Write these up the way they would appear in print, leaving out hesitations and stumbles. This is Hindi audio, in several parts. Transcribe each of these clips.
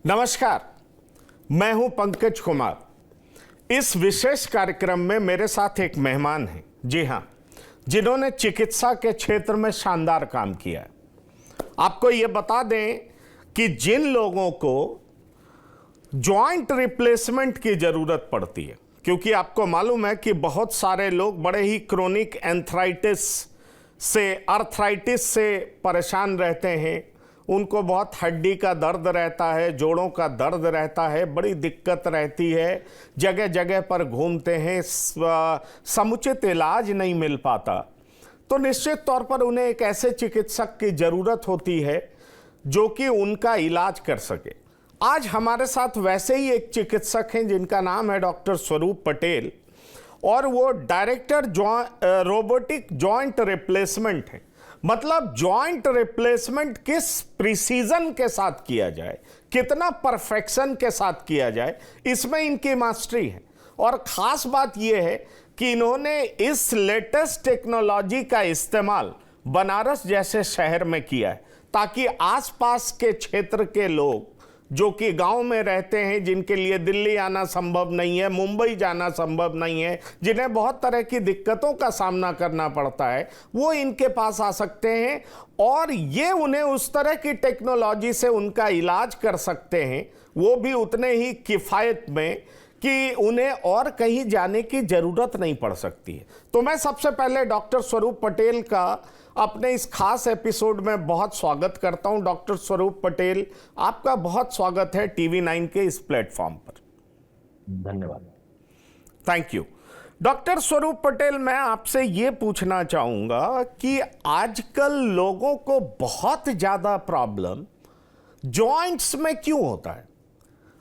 नमस्कार, मैं हूं पंकज कुमार। इस विशेष कार्यक्रम में मेरे साथ एक मेहमान हैं, जी हां, जिन्होंने चिकित्सा के क्षेत्र में शानदार काम किया है। आपको ये बता दें कि जिन लोगों को जॉइंट रिप्लेसमेंट की जरूरत पड़ती है, क्योंकि आपको मालूम है कि बहुत सारे लोग बड़े ही क्रोनिक अर्थराइटिस से परेशान रहते हैं, उनको बहुत हड्डी का दर्द रहता है, जोड़ों का दर्द रहता है, बड़ी दिक्कत रहती है, जगह जगह पर घूमते हैं, समुचित इलाज नहीं मिल पाता। तो निश्चित तौर पर उन्हें एक ऐसे चिकित्सक की ज़रूरत होती है जो कि उनका इलाज कर सके। आज हमारे साथ वैसे ही एक चिकित्सक हैं जिनका नाम है डॉक्टर स्वरूप पटेल, और वो डायरेक्टर रोबोटिक जॉइंट रिप्लेसमेंट है। मतलब जॉइंट रिप्लेसमेंट किस प्रिसीजन के साथ किया जाए, कितना परफेक्शन के साथ किया जाए, इसमें इनकी मास्टरी है। और ख़ास बात यह है कि इन्होंने इस लेटेस्ट टेक्नोलॉजी का इस्तेमाल बनारस जैसे शहर में किया है, ताकि आसपास के क्षेत्र के लोग जो कि गांव में रहते हैं, जिनके लिए दिल्ली आना संभव नहीं है, मुंबई जाना संभव नहीं है, जिन्हें बहुत तरह की दिक्कतों का सामना करना पड़ता है, वो इनके पास आ सकते हैं और ये उन्हें उस तरह की टेक्नोलॉजी से उनका इलाज कर सकते हैं, वो भी उतने ही किफ़ायत में कि उन्हें और कहीं जाने की ज़रूरत नहीं पड़ सकती है। तो मैं सबसे पहले डॉक्टर स्वरूप पटेल का अपने इस खास एपिसोड में बहुत स्वागत करता हूं। डॉक्टर स्वरूप पटेल, आपका बहुत स्वागत है TV9 के इस प्लेटफॉर्म पर। धन्यवाद। Thank you. डॉक्टर स्वरूप पटेल, मैं आपसे ये पूछना चाहूँगा कि आजकल लोगों को बहुत ज़्यादा प्रॉब्लम जॉइंट्स में क्यों होता है,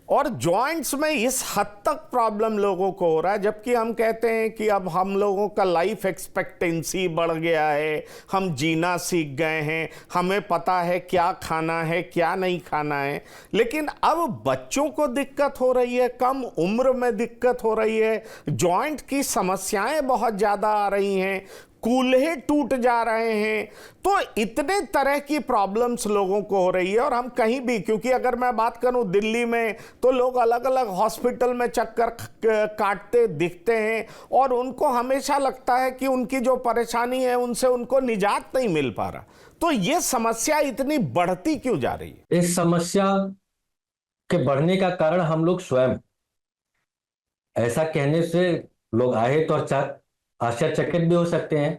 और जॉइंट्स में इस हद तक प्रॉब्लम लोगों को हो रहा है, जबकि हम कहते हैं कि अब हम लोगों का लाइफ एक्सपेक्टेंसी बढ़ गया है, हम जीना सीख गए हैं, हमें पता है क्या खाना है क्या नहीं खाना है। लेकिन अब बच्चों को दिक्कत हो रही है, कम उम्र में दिक्कत हो रही है, जॉइंट की समस्याएं बहुत ज़्यादा आ रही हैं, कूल्हे टूट जा रहे हैं। तो इतने तरह की प्रॉब्लम्स लोगों को हो रही है, और हम कहीं भी, क्योंकि अगर मैं बात करूं दिल्ली में, तो लोग अलग अलग हॉस्पिटल में चक्कर काटते दिखते हैं और उनको हमेशा लगता है कि उनकी जो परेशानी है उनसे उनको निजात नहीं मिल पा रहा। तो ये समस्या इतनी बढ़ती क्यों जा रही है? इस समस्या के बढ़ने का कारण हम लोग स्वयं, ऐसा कहने से लोग आए तो आश्चर्यचकित भी हो सकते हैं,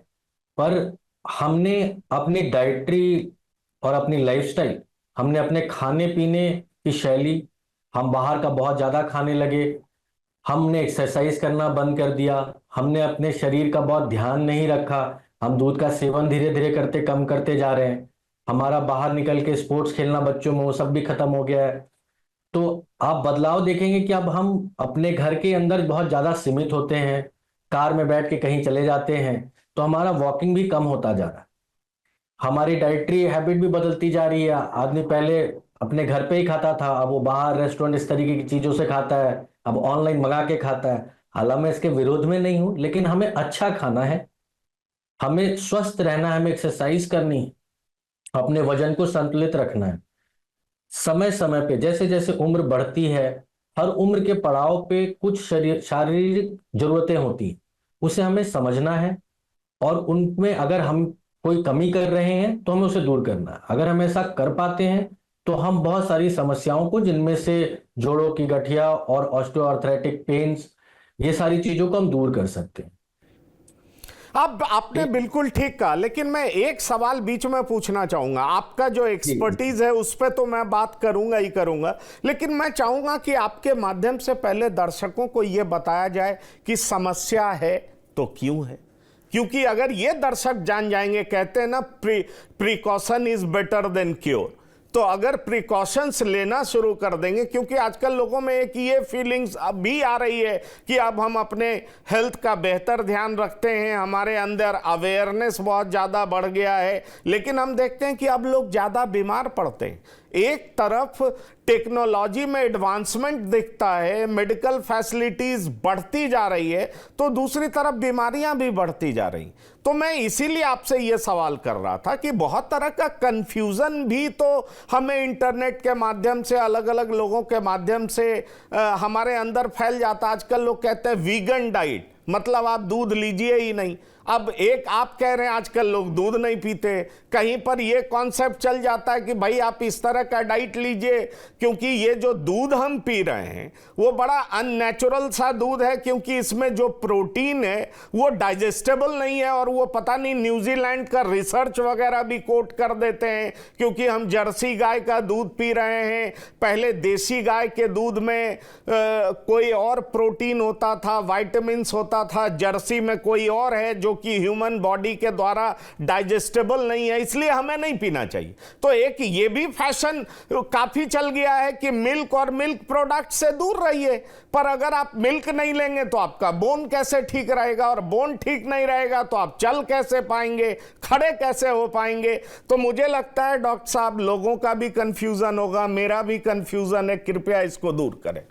पर हमने अपनी डाइटरी और अपनी लाइफस्टाइल, हमने अपने खाने पीने की शैली, हम बाहर का बहुत ज़्यादा खाने लगे, हमने एक्सरसाइज करना बंद कर दिया, हमने अपने शरीर का बहुत ध्यान नहीं रखा, हम दूध का सेवन धीरे धीरे करते कम करते जा रहे हैं, हमारा बाहर निकल के स्पोर्ट्स खेलना बच्चों में वो सब भी खत्म हो गया है। तो आप बदलाव देखेंगे कि अब हम अपने घर के अंदर बहुत ज़्यादा सीमित होते हैं, कार में बैठ के कहीं चले जाते हैं, तो हमारा वॉकिंग भी कम होता जा रहा है, हमारी डाइटरी हैबिट भी बदलती जा रही है। आदमी पहले अपने घर पे ही खाता था, अब वो बाहर रेस्टोरेंट इस तरीके की चीज़ों से खाता है, अब ऑनलाइन मंगा के खाता है। हालांकि मैं इसके विरोध में नहीं हूं, लेकिन हमें अच्छा खाना है, हमें स्वस्थ रहना है, हमें एक्सरसाइज करनी है, अपने वजन को संतुलित रखना है। समय समय पे जैसे जैसे उम्र बढ़ती है, हर उम्र के पड़ाव पे कुछ शारीरिक जरूरतें होती हैं, उसे हमें समझना है, और उनमें अगर हम कोई कमी कर रहे हैं तो हमें उसे दूर करना है। अगर हम ऐसा कर पाते हैं तो हम बहुत सारी समस्याओं को, जिनमें से जोड़ों की गठिया और ऑस्टियोआर्थराइटिक पेन्स, ये सारी चीजों को हम दूर कर सकते हैं। अब आपने बिल्कुल ठीक कहा, लेकिन मैं एक सवाल बीच में पूछना चाहूंगा। आपका जो एक्सपर्टीज है उस पर तो मैं बात करूंगा ही करूंगा, लेकिन मैं चाहूंगा कि आपके माध्यम से पहले दर्शकों को यह बताया जाए कि समस्या है तो क्यों है। क्योंकि अगर ये दर्शक जान जाएंगे, कहते हैं ना precaution is better than cure, तो अगर प्रिकॉशंस लेना शुरू कर देंगे, क्योंकि आजकल लोगों में एक ये फीलिंग्स अब भी आ रही है कि अब हम अपने हेल्थ का बेहतर ध्यान रखते हैं, हमारे अंदर अवेयरनेस बहुत ज़्यादा बढ़ गया है, लेकिन हम देखते हैं कि अब लोग ज़्यादा बीमार पड़ते हैं। एक तरफ टेक्नोलॉजी में एडवांसमेंट दिखता है, मेडिकल फैसिलिटीज बढ़ती जा रही है, तो दूसरी तरफ बीमारियां भी बढ़ती जा रही। तो मैं इसीलिए आपसे ये सवाल कर रहा था कि बहुत तरह का कंफ्यूजन भी तो हमें इंटरनेट के माध्यम से, अलग अलग लोगों के माध्यम से हमारे अंदर फैल जाता। आजकल लोग कहते हैं वीगन डाइट, मतलब आप दूध लीजिए ही नहीं। अब एक आप कह रहे हैं आजकल लोग दूध नहीं पीते, कहीं पर ये कॉन्सेप्ट चल जाता है कि भाई आप इस तरह का डाइट लीजिए, क्योंकि ये जो दूध हम पी रहे हैं वो बड़ा अननेचुरल सा दूध है, क्योंकि इसमें जो प्रोटीन है वो डाइजेस्टेबल नहीं है। और वो पता नहीं न्यूजीलैंड का रिसर्च वगैरह भी कोट कर देते हैं, क्योंकि हम जर्सी गाय का दूध पी रहे हैं। पहले देसी गाय के दूध में कोई और प्रोटीन होता था, विटामिन होता था, जर्सी में कोई और है जो कि ह्यूमन बॉडी के द्वारा डाइजेस्टेबल नहीं है, इसलिए हमें नहीं पीना चाहिए। तो एक ये भी फैशन काफी चल गया है कि मिल्क और मिल्क प्रोडक्ट से दूर रहिए, पर अगर आप मिल्क नहीं लेंगे तो आपका बोन कैसे ठीक रहेगा, और बोन ठीक नहीं रहेगा तो आप चल कैसे पाएंगे, खड़े कैसे हो पाएंगे। तो मुझे लगता है डॉक्टर साहब, लोगों का भी कंफ्यूजन होगा, मेरा भी कंफ्यूजन है, कृपया इसको दूर करें।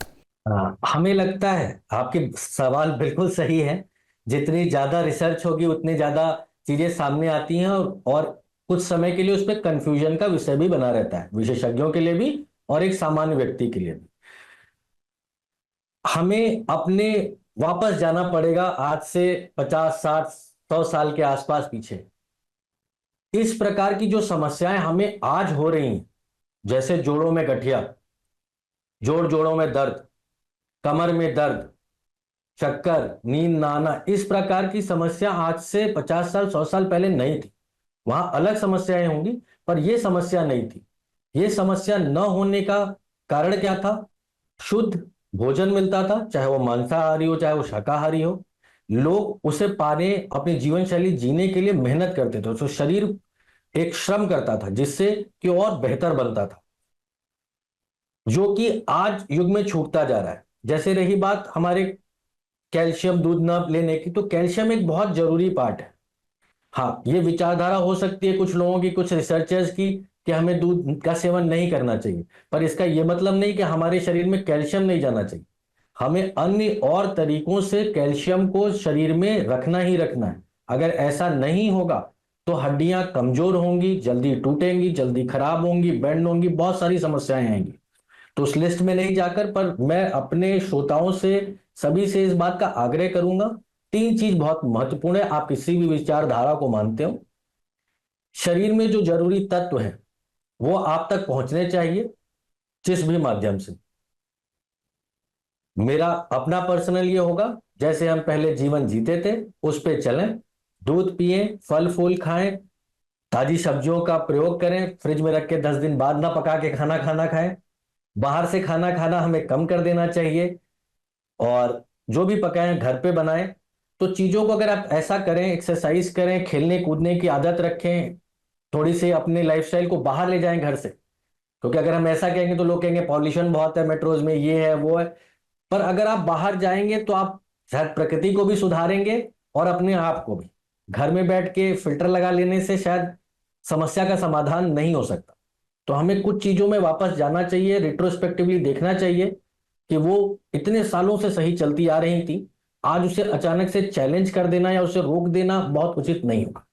हमें लगता है आपके सवाल बिल्कुल सही है। जितनी ज्यादा रिसर्च होगी उतनी ज्यादा चीजें सामने आती हैं, और कुछ समय के लिए उसमें कंफ्यूजन का विषय भी बना रहता है, विशेषज्ञों के लिए भी और एक सामान्य व्यक्ति के लिए भी। हमें अपने वापस जाना पड़ेगा आज से 50, 60, 100 साल के आसपास पीछे। इस प्रकार की जो समस्याएं हमें आज हो रही हैं, जैसे जोड़ों में गठिया, जोड़ों में दर्द, कमर में दर्द, चक्कर, नींद ना आना, इस प्रकार की समस्या आज से 50 साल 100 साल पहले नहीं थी। वहां अलग समस्याएं होंगी, पर यह समस्या नहीं थी। यह समस्या न होने का कारण क्या था? शुद्ध भोजन मिलता था, चाहे वो मांसाहारी हो चाहे वो शाकाहारी हो। लोग उसे पाने, अपनी जीवन शैली जीने के लिए मेहनत करते थे, तो शरीर एक श्रम करता था जिससे कि और बेहतर बनता था, जो कि आज युग में छूटता जा रहा है। जैसे रही बात हमारे कैल्शियम दूध न लेने की, तो कैल्शियम एक बहुत जरूरी पार्ट है। हाँ, ये विचारधारा हो सकती है कुछ लोगों की, कुछ रिसर्चर्स की, कि हमें दूध का सेवन नहीं करना चाहिए, पर इसका यह मतलब नहीं कि हमारे शरीर में कैल्शियम नहीं जाना चाहिए। हमें अन्य और तरीकों से कैल्शियम को शरीर में रखना ही रखना है। अगर ऐसा नहीं होगा तो हड्डियां कमजोर होंगी, जल्दी टूटेंगी, जल्दी खराब होंगी, बेंड होंगी, बहुत सारी समस्याएं आएंगी। तो उस लिस्ट में नहीं जाकर, पर मैं अपने श्रोताओं से, सभी से इस बात का आग्रह करूंगा, 3 चीज बहुत महत्वपूर्ण है। आप किसी भी विचारधारा को मानते हो, शरीर में जो जरूरी तत्व है वो आप तक पहुंचने चाहिए, जिस भी माध्यम से। मेरा अपना पर्सनल ये होगा, जैसे हम पहले जीवन जीते थे उस पे चलें, दूध पिए, फल फूल खाएं, ताजी सब्जियों का प्रयोग करें, फ्रिज में रख के 10 दिन बाद ना पका के खाना खाएं, बाहर से खाना खाना हमें कम कर देना चाहिए, और जो भी पकाएं घर पे बनाएं। तो चीजों को अगर आप ऐसा करें, एक्सरसाइज करें, खेलने कूदने की आदत रखें, थोड़ी सी अपने लाइफस्टाइल को बाहर ले जाएं घर से, क्योंकि अगर हम ऐसा कहेंगे तो लोग कहेंगे पॉल्यूशन बहुत है मेट्रोज में, ये है वो है। पर अगर आप बाहर जाएंगे तो आप शायद प्रकृति को भी सुधारेंगे और अपने आप को भी। घर में बैठ के फिल्टर लगा लेने से शायद समस्या का समाधान नहीं हो सकता। तो हमें कुछ चीजों में वापस जाना चाहिए, रिट्रोस्पेक्टिवली देखना चाहिए कि वो इतने सालों से सही चलती आ रही थी, आज उसे अचानक से चैलेंज कर देना या उसे रोक देना बहुत उचित नहीं होगा।